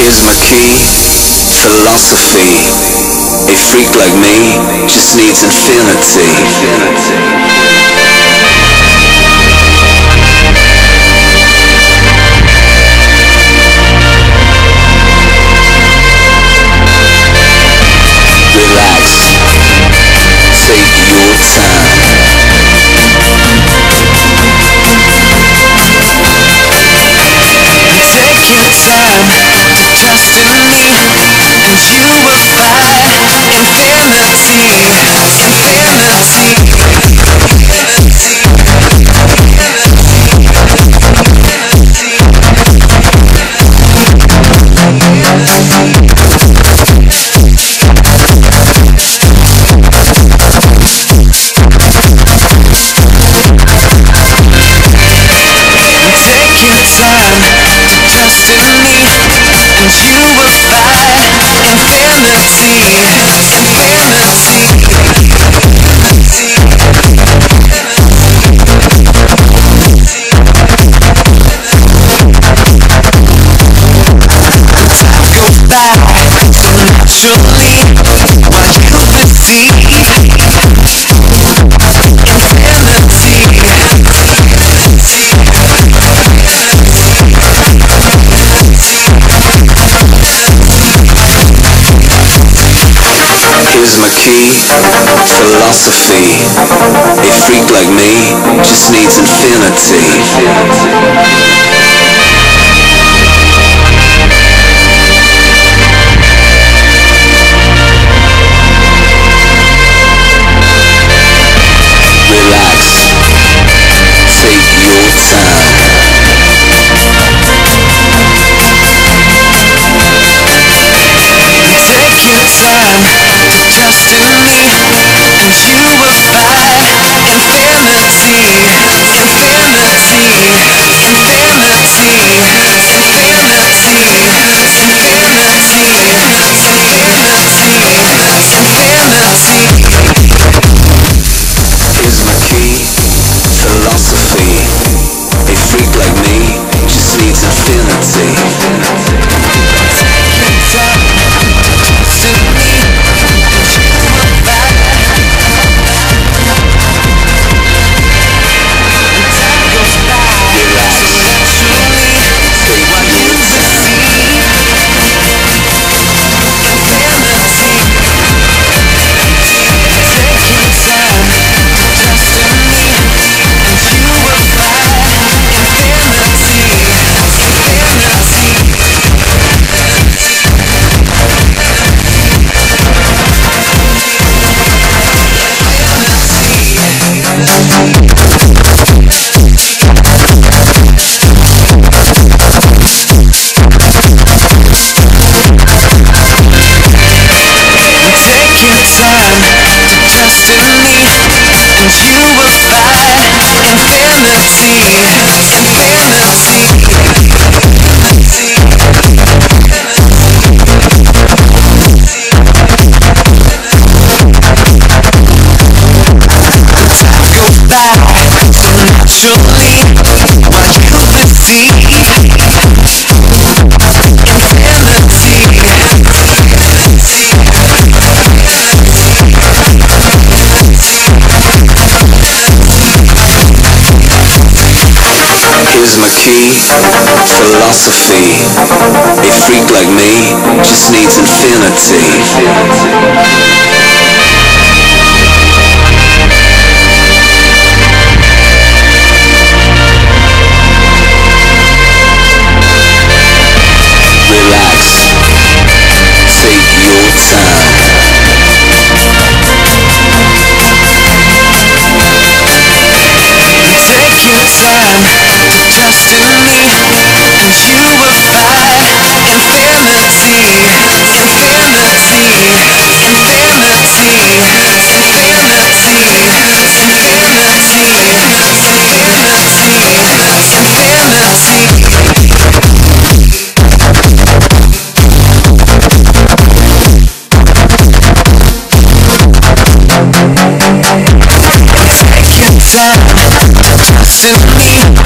Here's my key, philosophy. A freak like me just needs infinity. Relax, take your time. Take your time, trust in me, and you will find infinity, infinity. Take your time, trust in me, and you will find infinity, infinity. Time goes by so naturally while you receive Here's my key, philosophy. A freak like me just needs infinity. Relax, take your time. Take your time, trust in me, and you will find infinity, infinity, infinity, Here's my key, philosophy. A freak like me just needs infinity. time, trust in me, and you will find infinity, infinity. Time goes by so naturally while you receive Here's my key, philosophy. A freak like me just needs infinity. Relax, take your time. Take your time, trust in me, and you will find infinity, infinity, infinity, infinity. Take your time, trust in me.